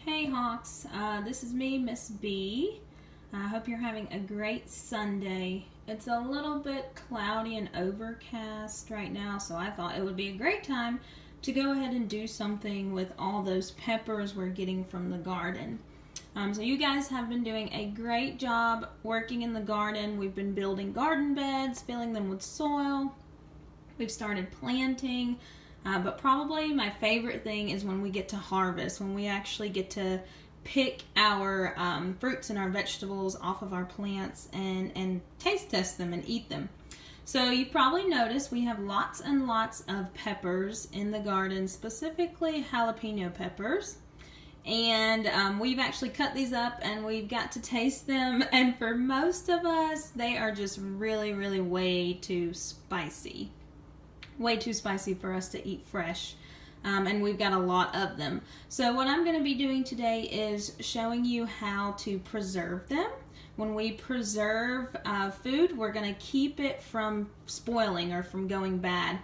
Hey Hawks, this is me, Miss B. I hope you're having a great Sunday. It's a little bit cloudy and overcast right now, so I thought it would be a great time to go ahead and do something with all those peppers we're getting from the garden. So you guys have been doing a great job working in the garden. We've been building garden beds, filling them with soil. We've started planting. But probably my favorite thing is when we get to harvest, when we actually get to pick our fruits and our vegetables off of our plants and taste test them and eat them. So you probably noticed we have lots and lots of peppers in the garden, specifically jalapeno peppers. And we've actually cut these up and we've got to taste them. And for most of us, they are just really, really way too spicy. Way too spicy for us to eat fresh, and we've got a lot of them. So what I'm going to be doing today is showing you how to preserve them. When we preserve food, we're going to keep it from spoiling or from going bad.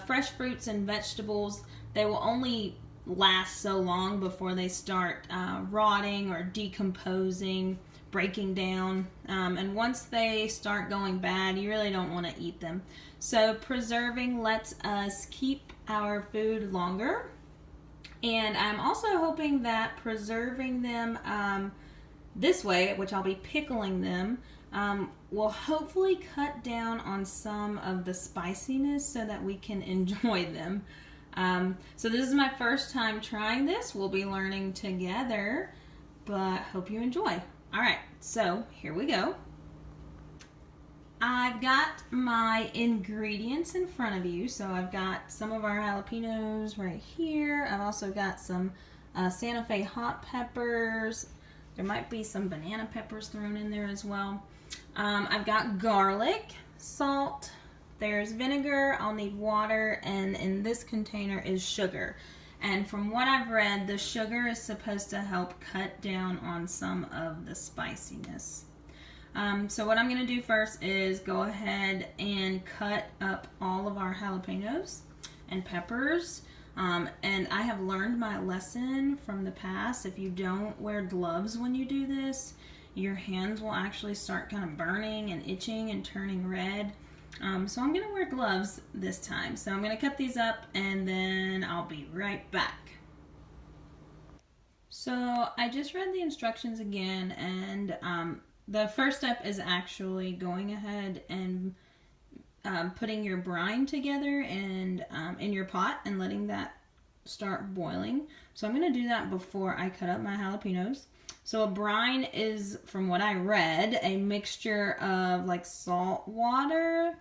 Fresh fruits and vegetables, they will only last so long before they start rotting or decomposing, breaking down, and once they start going bad, you really don't want to eat them. So preserving lets us keep our food longer, and I'm also hoping that preserving them this way, which I'll be pickling them, will hopefully cut down on some of the spiciness so that we can enjoy them. So this is my first time trying this. We'll be learning together, but hope you enjoy. All right, so here we go. I've got my ingredients in front of you. So I've got some of our jalapenos right here. I've also got some Santa Fe hot peppers. There might be some banana peppers thrown in there as well. I've got garlic, salt, there's vinegar, I'll need water, and in this container is sugar. And from what I've read, the sugar is supposed to help cut down on some of the spiciness. So what I'm going to do first is go ahead and cut up all of our jalapenos and peppers. And I have learned my lesson from the past. If you don't wear gloves when you do this, your hands will actually start kind of burning and itching and turning red. So I'm going to wear gloves this time. So I'm going to cut these up and then I'll be right back. So I just read the instructions again, and the first step is actually going ahead and putting your brine together and in your pot and letting that start boiling. So I'm going to do that before I cut up my jalapenos. So a brine is, from what I read, a mixture of like salt water.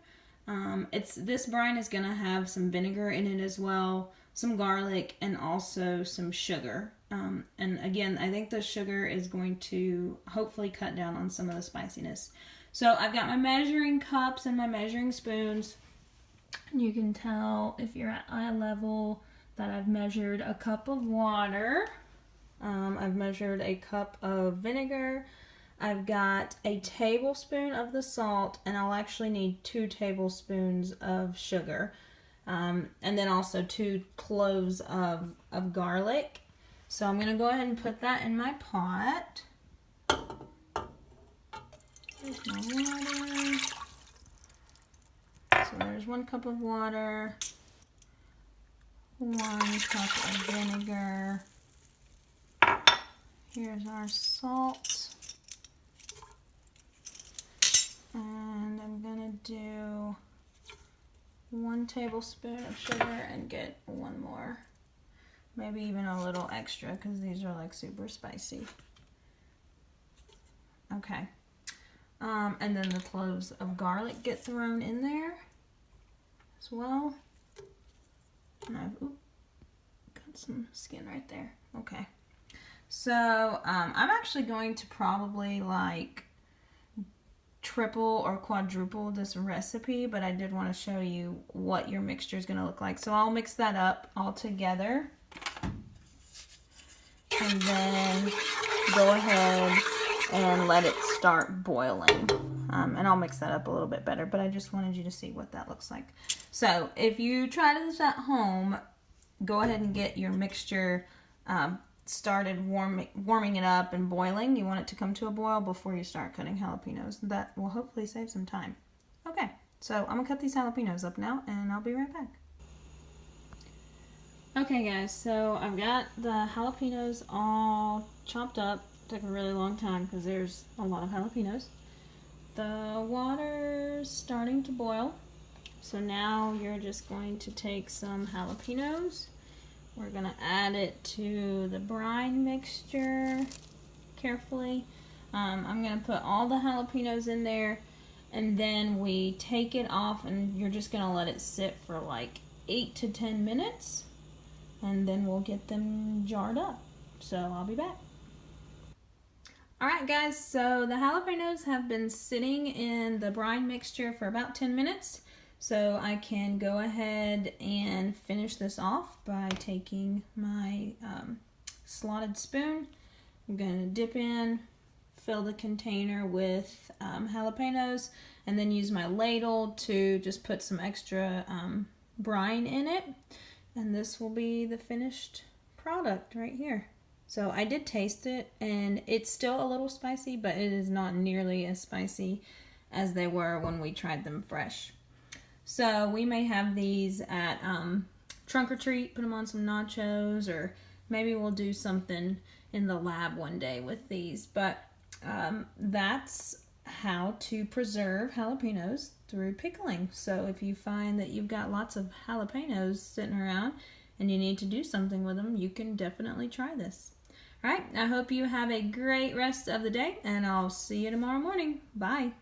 This brine is going to have some vinegar in it as well, some garlic, and also some sugar. And again, I think the sugar is going to hopefully cut down on some of the spiciness. So I've got my measuring cups and my measuring spoons. And you can tell if you're at eye level that I've measured a cup of water. I've measured a cup of vinegar. I've got a tablespoon of the salt, and I'll actually need 2 tablespoons of sugar. And then also 2 cloves of garlic. So I'm going to go ahead and put that in my pot. There's my water. So there's 1 cup of water, 1 cup of vinegar. Here's our salt. And I'm going to do 1 tablespoon of sugar and get 1 more. Maybe even a little extra because these are like super spicy. Okay. And then the cloves of garlic get thrown in there as well. And I've got some skin right there. Okay. So I'm actually going to probably like triple or quadruple this recipe, but I did want to show you what your mixture is going to look like. So I'll mix that up all together. And then go ahead and let it start boiling. And I'll mix that up a little bit better, but I just wanted you to see what that looks like. So if you try this at home, go ahead and get your mixture started warming it up and boiling. You want it to come to a boil before you start cutting jalapenos. That will hopefully save some time. Okay, so I'm gonna cut these jalapenos up now and I'll be right back. Okay guys, so I've got the jalapenos all chopped up. Took a really long time because there's a lot of jalapenos. The water's starting to boil. So now you're just going to take some jalapenos. We're going to add it to the brine mixture carefully. I'm going to put all the jalapenos in there, and then we take it off and you're just going to let it sit for like 8 to 10 minutes, and then we'll get them jarred up. So I'll be back. Alright guys, so the jalapenos have been sitting in the brine mixture for about 10 minutes. So I can go ahead and finish this off by taking my slotted spoon. I'm going to dip in, fill the container with jalapenos, and then use my ladle to just put some extra brine in it. And this will be the finished product right here. So I did taste it, and it's still a little spicy, but it is not nearly as spicy as they were when we tried them fresh. So we may have these at Trunk or Treat, put them on some nachos, or maybe we'll do something in the lab one day with these. But that's how to preserve jalapenos through pickling. So if you find that you've got lots of jalapenos sitting around and you need to do something with them, you can definitely try this. All right, I hope you have a great rest of the day, and I'll see you tomorrow morning. Bye.